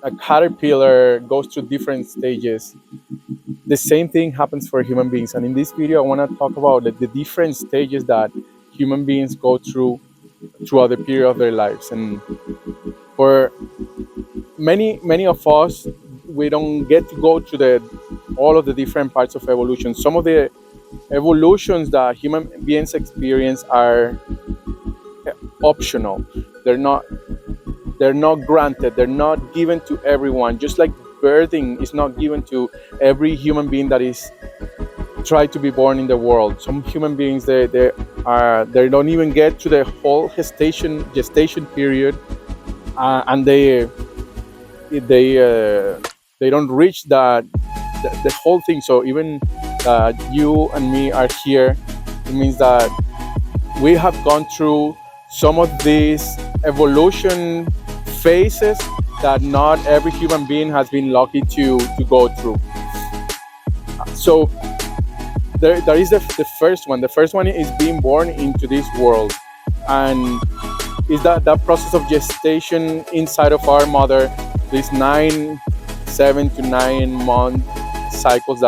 a caterpillar goes through different stages, the same thing happens for human beings. And in this video, I want to talk about the different stages that human beings go through throughout the period of their lives. And for many of us, we don't get to go to all of the different parts of evolution. Some of the evolutions that human beings experience are optional. They're not granted. They're not given to everyone. Just like birthing is not given to every human being that is tried to be born in the world. Some human beings they don't even get to the whole gestation period, and they don't reach the whole thing. So even you and me are here, it means that we have gone through some of these evolution phases that not every human being has been lucky to go through. So there is the first one. The first one is being born into this world, and is that process of gestation inside of our mother, these 7 to 9 month cycles,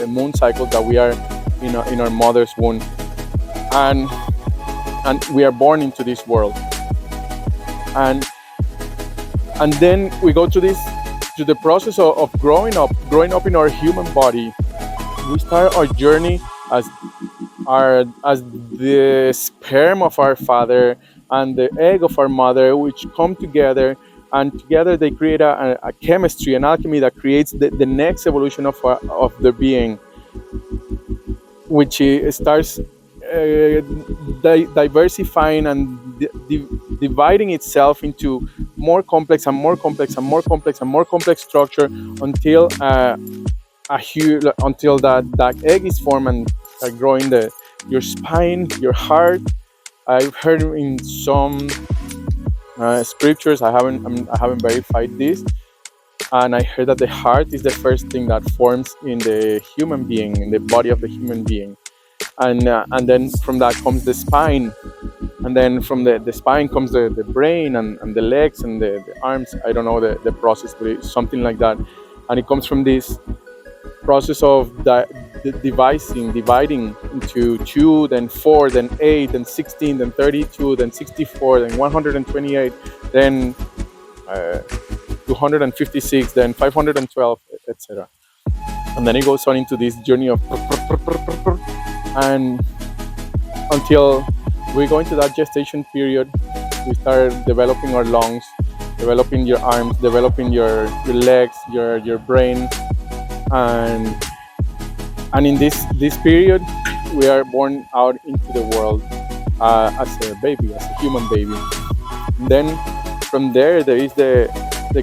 moon cycles that we are in our mother's womb, and we are born into this world, and then we go to the process of growing up in our human body. We start our journey as the sperm of our father and the egg of our mother, which come together, and together they create a chemistry, an alchemy that creates the next evolution of the being, which starts diversifying and dividing itself into more complex and more complex and more complex and more complex structure until until that egg is formed and start growing your spine, your heart. I've heard in some scriptures, I haven't verified this, and I heard that the heart is the first thing that forms in the human being, in the body of the human being, and then from that comes the spine, and then from the spine comes the brain and the legs and the arms. I don't know the process, but it's something like that, and it comes from this process of dividing into 2, then 4, then 8, then 16, then 32, then 64, then 128, then 256, then 512, etc. And then it goes on into this journey of and until we go into that gestation period, we start developing our lungs, developing your arms, developing your legs, your brain, and in this period, we are born out into the world as a baby, as a human baby. And then from there is the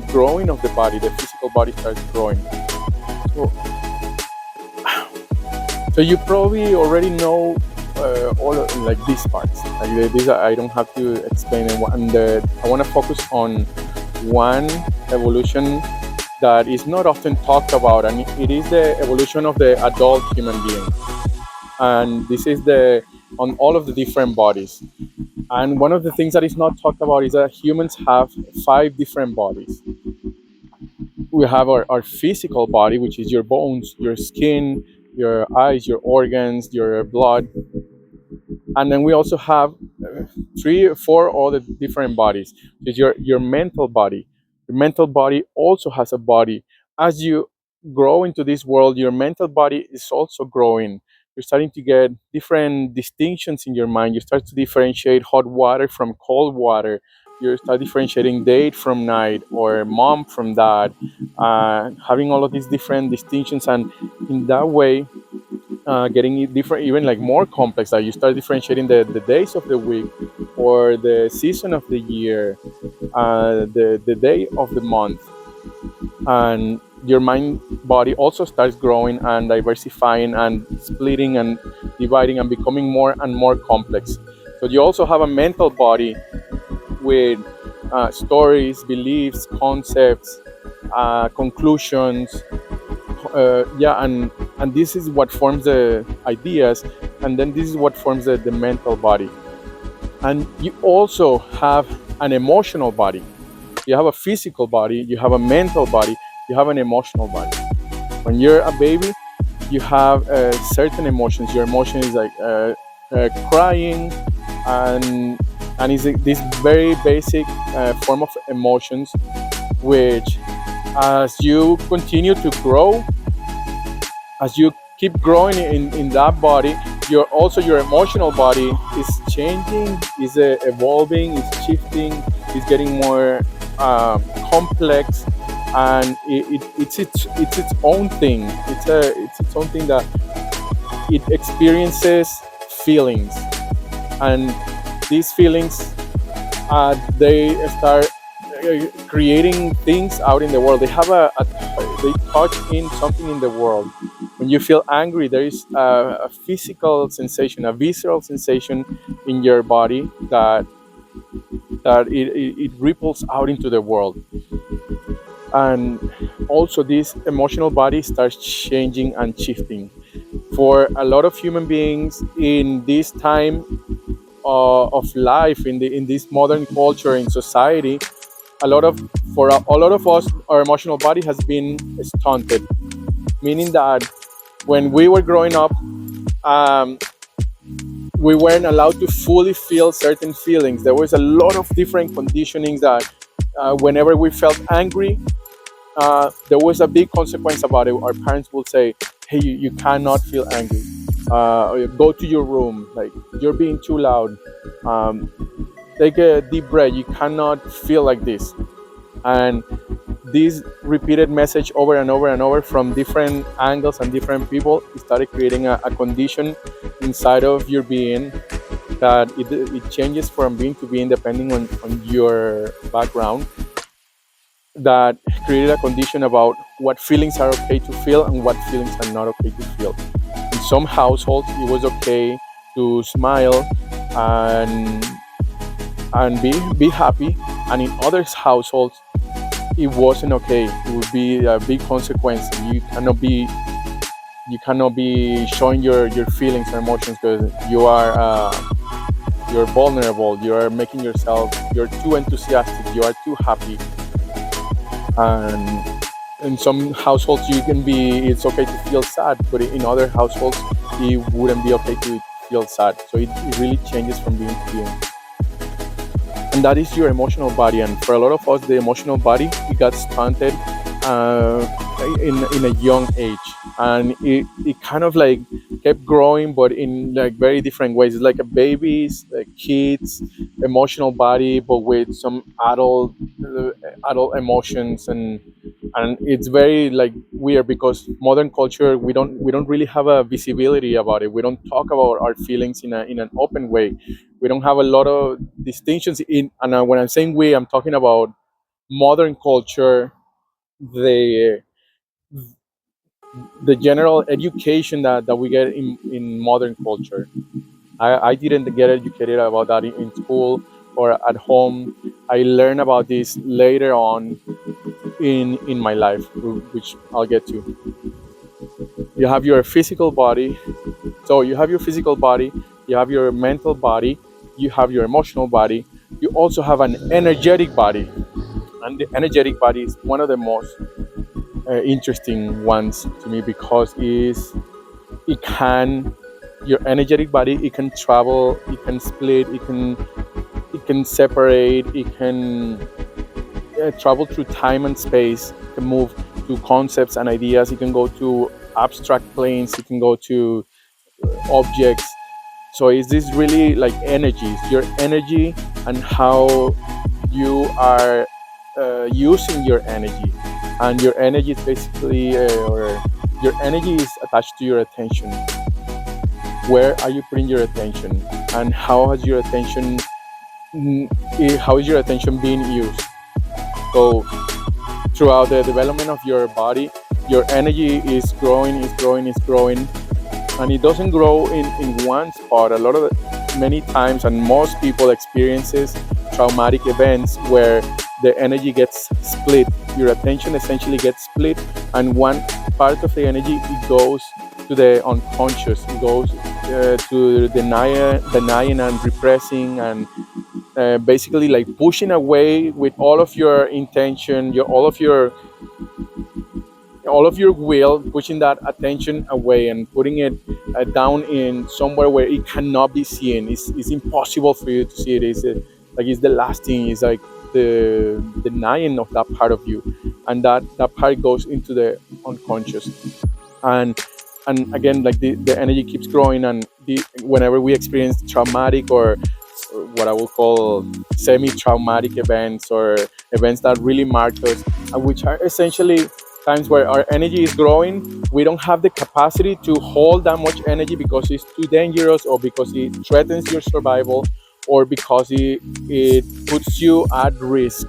growing of the body. The physical body starts growing. So you probably already know all of, like these parts. Like these I don't have to explain it. And I want to focus on one evolution that is not often talked about, and it is the evolution of the adult human being. And this is on all of the different bodies. And one of the things that is not talked about is that humans have 5 different bodies. We have our physical body, which is your bones, your skin, your eyes, your organs, your blood. And then we also have 3 or 4 other different bodies. It's your mental body. Your mental body also has a body. As you grow into this world, your mental body is also growing. You're starting to get different distinctions in your mind. You start to differentiate hot water from cold water. You start differentiating day from night, or mom from dad, having all of these different distinctions, and in that way, getting it different, even like more complex. That you start differentiating the days of the week, or the season of the year, the day of the month, and your mind body also starts growing and diversifying and splitting and dividing and becoming more and more complex. So you also have a mental body with stories, beliefs, concepts, conclusions, and this is what forms the ideas, and then this is what forms the mental body. And you also have an emotional body. You have a physical body, you have a mental body, you have an emotional body. When you're a baby, you have certain emotions. Your emotion is like crying, and it's this very basic form of emotions, which as you continue to grow, as you keep growing in that body, your emotional body is changing, is evolving, is shifting, is getting more complex, and it's its own thing. It's its own thing that it experiences feelings, and these feelings they start creating things out in the world. They have they touch in something in the world. When you feel angry, there is a physical sensation, a visceral sensation in your body that it ripples out into the world. And also this emotional body starts changing and shifting. For a lot of human beings in this time of life, in this modern culture, in society, for a lot of us, our emotional body has been stunted, meaning that when we were growing up, um, we weren't allowed to fully feel certain feelings. There was a lot of different conditionings that whenever we felt angry, there was a big consequence about it. Our parents would say, hey, you cannot feel angry. Go to your room, like you're being too loud. Take a deep breath, you cannot feel like this. And this repeated message over and over and over from different angles and different people, it started creating a condition inside of your being that it changes from being to being depending on your background, that created a condition about what feelings are okay to feel and what feelings are not okay to feel. In some households, it was okay to smile and be happy, and in other households, it wasn't okay. It would be a big consequence. You cannot be showing your feelings or emotions because you're vulnerable. You are making yourself. You're too enthusiastic. You are too happy. And in some households, it's okay to feel sad, but in other households, it wouldn't be okay to feel sad. So it really changes from being to being. And that is your emotional body. And for a lot of us, the emotional body, it got stunted in a young age, and it kind of like kept growing, but in like very different ways. It's like a baby's, like kids emotional body, but with some adult emotions, and it's very like weird because modern culture, we don't really have a visibility about it. We don't talk about our feelings in an open way. We don't have a lot of distinctions and when I'm saying we, I'm talking about modern culture, the the general education that we get in modern culture. I didn't get educated about that in school or at home. I learned about this later on in my life, which I'll get to. You have your physical body. So you have your physical body, you have your mental body, you have your emotional body. You also have an energetic body. And the energetic body is one of the most interesting ones to me because your energetic body, it can travel, it can split, it can separate, it can travel through time and space, it can move to concepts and ideas, it can go to abstract planes, it can go to objects. So is this really like energy? It's your energy and how you are using your energy. And your energy is basically, or your energy is attached to your attention. Where are you putting your attention? And how is your attention being used? So throughout the development of your body, your energy is growing, and it doesn't grow in one spot. Many times, and most people experiences traumatic events where the energy gets split. Your attention essentially gets split, and one part of the energy, it goes to the unconscious. It goes to denying and repressing and basically like pushing away with all of your intention, all of your will, pushing that attention away and putting it down in somewhere where it cannot be seen. It's impossible for you to see it. It's the last thing. It's like the denying of that part of you, and that part goes into the unconscious. And again, like the energy keeps growing, and whenever we experience traumatic or what I would call semi-traumatic events, or events that really mark us, which are essentially times where our energy is growing, we don't have the capacity to hold that much energy because it's too dangerous, or because it threatens your survival, or because it puts you at risk.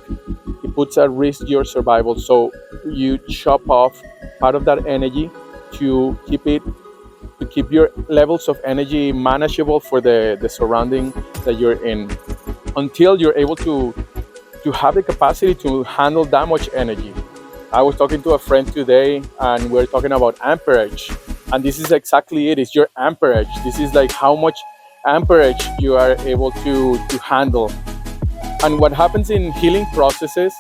It puts at risk your survival. So you chop off part of that energy to keep your levels of energy manageable for the surrounding that you're in, until you're able to have the capacity to handle that much energy. I was talking to a friend today, and we're talking about amperage, and this is exactly it. It's your amperage. This is like how much amperage you are able to handle. And what happens in healing processes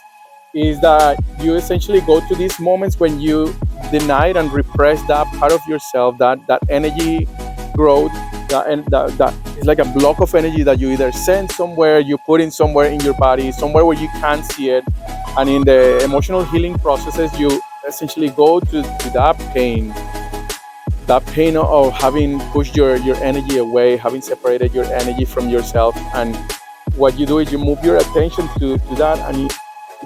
is that you essentially go to these moments when you deny and repress that part of yourself, that energy growth, that is like a block of energy that you either send somewhere, you put in somewhere in your body, somewhere where you can't see it. And in the emotional healing processes, you essentially go to that pain of having pushed your energy away, having separated your energy from yourself. And what you do is you move your attention to that, and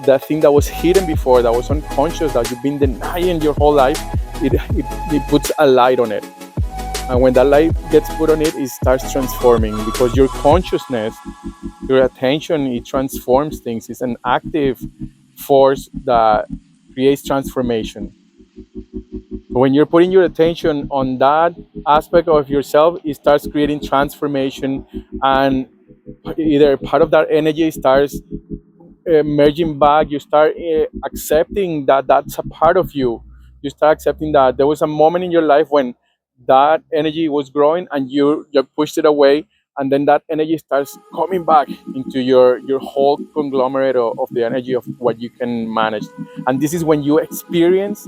that thing that was hidden before, that was unconscious, that you've been denying your whole life, it puts a light on it. And when that light gets put on it, it starts transforming, because your consciousness, your attention, it transforms things. It's an active force that creates transformation. When you're putting your attention on that aspect of yourself, it starts creating transformation, and either part of that energy starts merging back. You start accepting that that's a part of you. You start accepting that there was a moment in your life when that energy was growing, and you pushed it away, and then that energy starts coming back into your whole conglomerate of the energy of what you can manage. And this is when you experience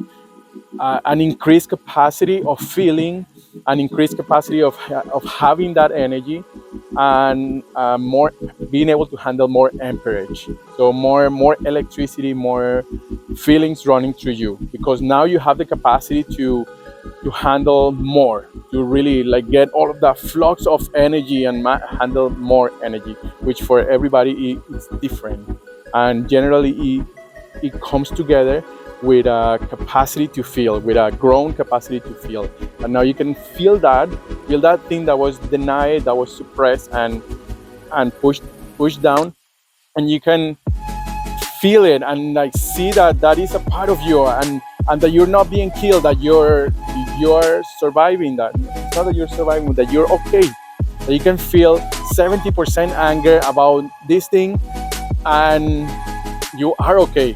an increased capacity of feeling, an increased capacity of having that energy, and more being able to handle more amperage. So more electricity, more feelings running through you, because now you have the capacity to handle more, to really like get all of that flux of energy and handle more energy, which for everybody is different. And generally it comes together with a capacity to feel, with a grown capacity to feel. And now you can feel that thing that was denied, that was suppressed and pushed down, and you can feel it and like see that is a part of you, and that you're not being killed, that you're surviving, that it's not that you're surviving, that you're okay, that you can feel 70% anger about this thing, and you are okay.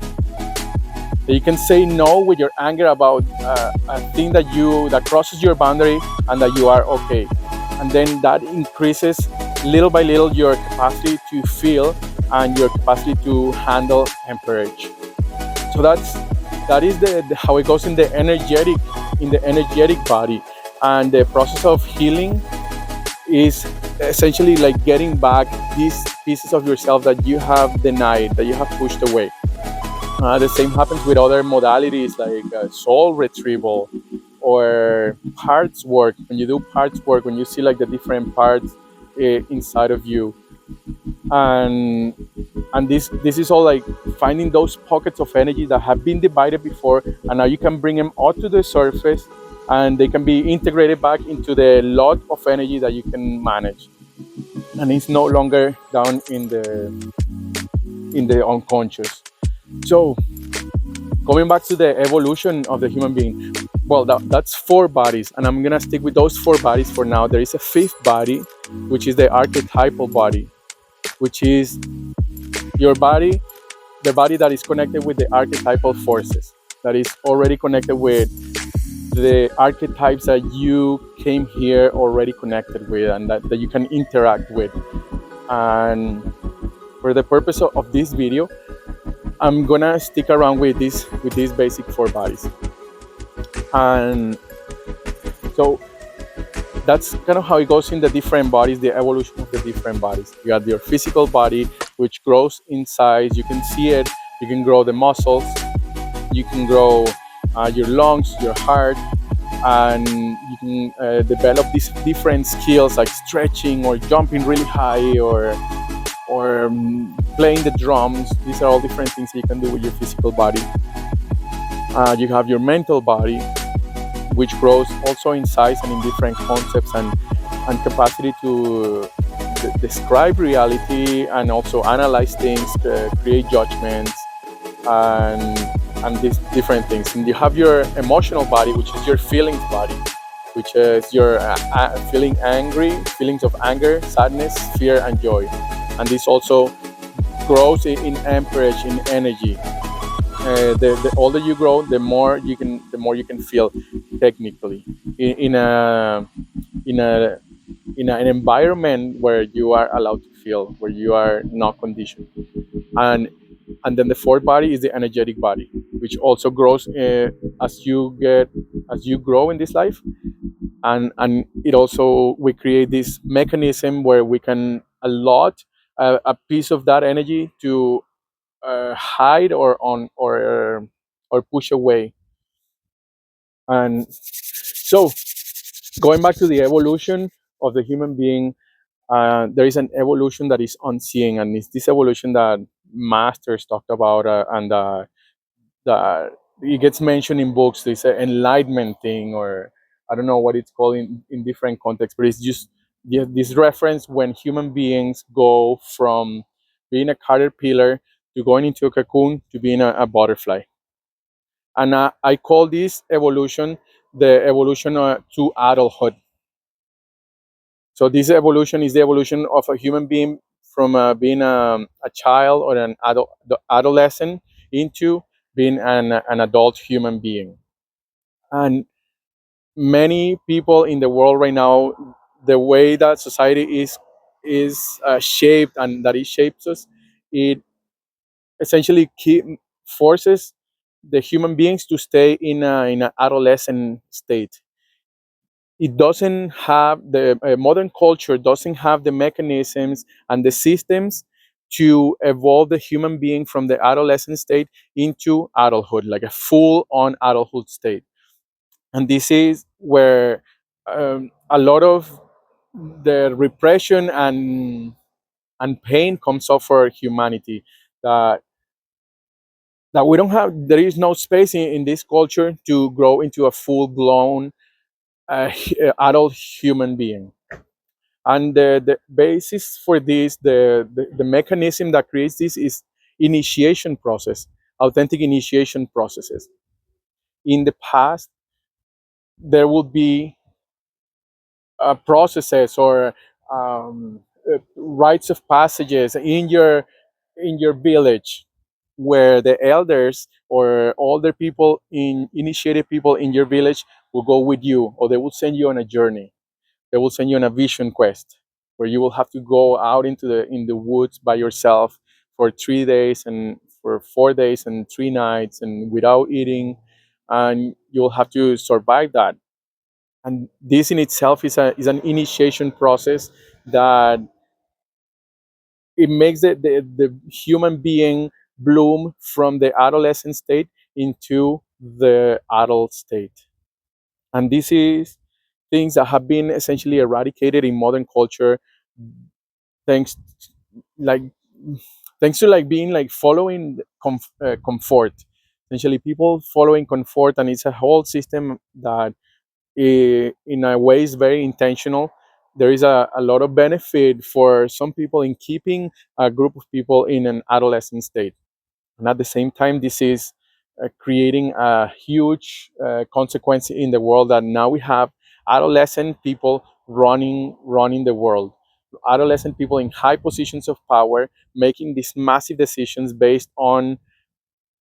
That you can say no with your anger about a thing that crosses your boundary, and that you are okay. And then that increases little by little your capacity to feel and your capacity to handle amperage. So that is the how it goes in the energetic body. And the process of healing is essentially like getting back these pieces of yourself that you have denied, that you have pushed away. The same happens with other modalities like soul retrieval or parts work. When you do parts work, when you see like the different parts inside of you, and this is all like finding those pockets of energy that have been divided before, and now you can bring them out to the surface, and they can be integrated back into the lot of energy that you can manage, and it's no longer down in the unconscious. So coming back to the evolution of the human being, well, that's 4 bodies, and I'm gonna stick with those 4 bodies for now. There is a 5th body, which is the archetypal body, which is your body, the body that is connected with the archetypal forces, that is already connected with the archetypes that you came here already connected with, and that you can interact with. And For the purpose of this video, I'm gonna stick around with these basic four bodies. And so that's kind of how it goes in the different bodies, the evolution of the different bodies. You have your physical body, which grows in size. You can see it. You can grow the muscles. You can grow your lungs, your heart, and you can develop these different skills like stretching or jumping really high or playing the drums. These are all different things you can do with your physical body. You have your mental body, which grows also in size and in different concepts and capacity to describe reality and also analyze things, create judgments, and these different things. And you have your emotional body, which is your feelings body, which is your feeling angry, feelings of anger, sadness, fear, and joy. And this also grows in amperage, in energy. The older you grow, the more you can feel technically in an environment where you are allowed to feel, where you are not conditioned. And then the fourth body is the energetic body, which also grows as you grow in this life. And it also, we create this mechanism where we can allot a piece of that energy to hide or push away. And so, going back to the evolution of the human being, there is an evolution that is unseen, and it's this evolution that masters talked about, and that it gets mentioned in books. This enlightenment thing, or I don't know what it's called in different contexts, but it's just this reference when human beings go from being a caterpillar to going into a cocoon to being a butterfly. And I call this evolution the evolution to adulthood. So this evolution is the evolution of a human being from being a child or an adolescent into being an adult human being. And many people in the world right now, the way that society is shaped and that it shapes us, it essentially forces the human beings to stay in an adolescent state. It doesn't have the modern culture doesn't have the mechanisms and the systems to evolve the human being from the adolescent state into adulthood, like a full-on adulthood state. And this is where a lot of the repression and pain comes up for humanity. That we don't have, there is no space in this culture to grow into a full-blown adult human being. And the basis for this, the mechanism that creates this is initiation process, authentic initiation processes. In the past, there would be processes or rites of passages in your village, where the elders or older people, initiated people in your village, will go with you, or they will send you on a journey. They will send you on a vision quest, where you will have to go out into the woods by yourself for 3 days and for 4 days and 3 nights and without eating, and you'll have to survive that. And this in itself is an initiation process that it makes the human being bloom from the adolescent state into the adult state. And this is things that have been essentially eradicated in modern culture, thanks like thanks to like being like following comfort. Essentially, people following comfort, and it's a whole system that in a way is very intentional. There is a lot of benefit for some people in keeping a group of people in an adolescent state. And at the same time, this is creating a huge consequence in the world, that now we have adolescent people running the world, adolescent people in high positions of power, making these massive decisions based on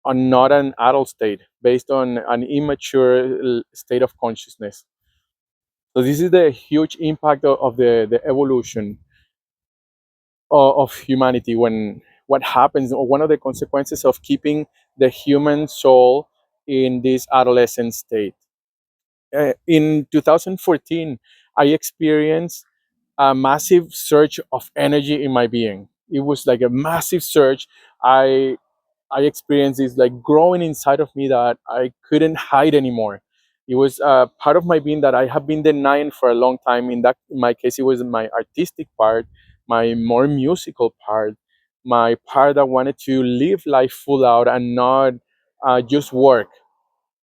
not an adult state, based on an immature state of consciousness. So this is the huge impact of the evolution of humanity, when what happens, or one of the consequences of keeping the human soul in this adolescent state. In 2014, I experienced a massive surge of energy in my being. It was like a massive surge. I experienced this like growing inside of me that I couldn't hide anymore. It was a part of my being that I have been denying for a long time. In my case, it was my artistic part, my more musical part, my part that wanted to live life full out and not just work.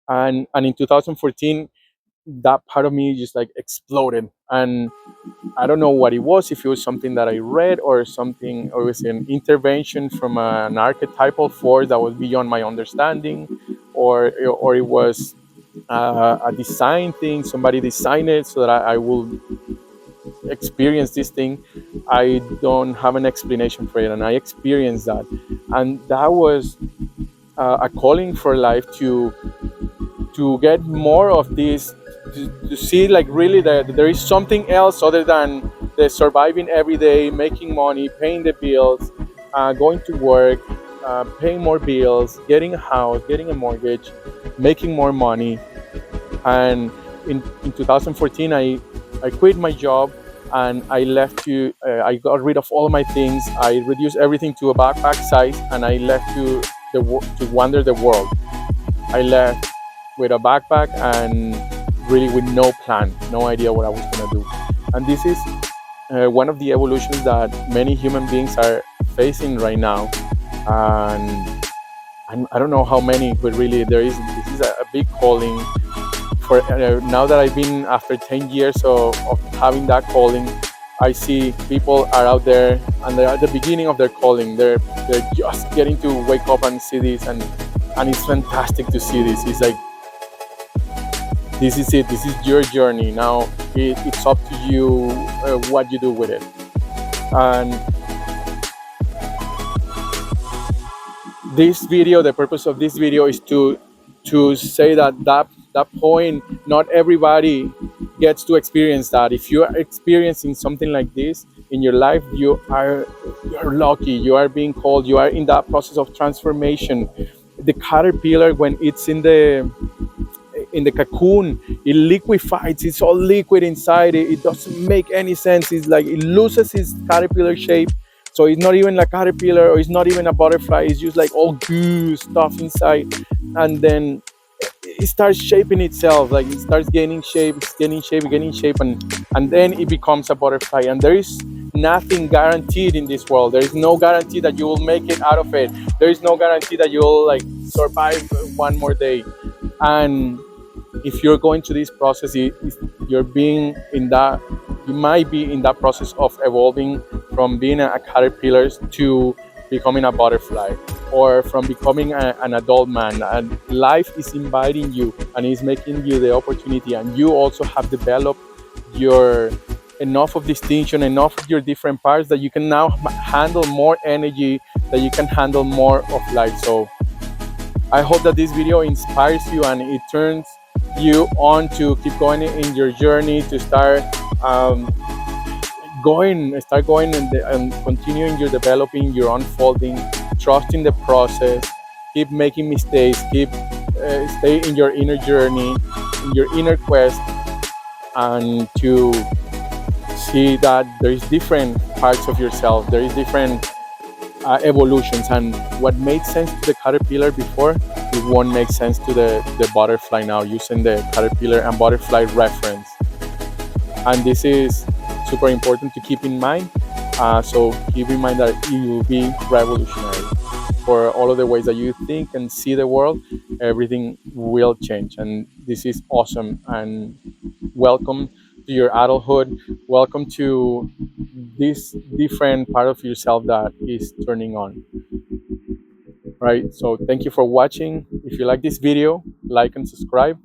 And in 2014, that part of me just like exploded. And I don't know what it was, if it was something that I read or something, or it was an intervention from an archetypal force that was beyond my understanding, or it was a design thing. Somebody designed it so that I will experience this thing. I don't have an explanation for it, and I experienced that. And that was a calling for life to get more of this, to see like really that there is something else other than the surviving every day, making money, paying the bills, going to work, paying more bills, getting a house, getting a mortgage, making more money. And in 2014, I quit my job, and I left I got rid of all my things. I reduced everything to a backpack size, and I left to wander the world. I left with a backpack and really with no plan, no idea what I was going to do. And this is one of the evolutions that many human beings are facing right now. And I don't know how many, but really this is a big calling. For now that I've been after 10 years of having that calling, I see people are out there and they're at the beginning of their calling. They're just getting to wake up and see this, and it's fantastic to see this. It's like, this is it. This is your journey. Now it's up to you what you do with it. And this video, the purpose of this video is to say that point, not everybody gets to experience that. If you are experiencing something like this in your life, you're lucky. You are being called. You are in that process of transformation. The caterpillar, when it's in the cocoon, it liquefies. It's all liquid inside. It doesn't make any sense. It's like it loses its caterpillar shape. So it's not even a caterpillar, or it's not even a butterfly. It's just like all goo stuff inside. And then it starts shaping itself. Like it starts gaining shape, gaining shape, and then it becomes a butterfly. And there is nothing guaranteed in this world. There is no guarantee that you will make it out of it. There is no guarantee that you will like survive one more day. And if you're going through this process, you're being in that, you might be in that process of evolving from being a caterpillar to becoming a butterfly, or from becoming an adult man. And life is inviting you and is making you the opportunity, and you also have developed your enough of distinction, enough of your different parts, that you can now handle more energy, that you can handle more of life. So I hope that this video inspires you and it turns you on to keep going in your journey, to start going and continuing your developing, your unfolding, trusting the process, keep making mistakes, keep stay in your inner journey, in your inner quest, and to see that there is different parts of yourself, there is different evolutions, and what made sense to the caterpillar before, it won't make sense to the butterfly now, using the caterpillar and butterfly reference. And this is super important to keep in mind. So keep in mind that it will be revolutionary for all of the ways that you think and see the world. Everything will change, and this is awesome. And welcome to your adulthood. Welcome to this different part of yourself that is turning on. Right. So thank you for watching. If you like this video, like and subscribe,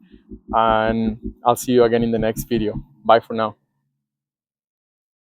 and I'll see you again in the next video. Bye for now.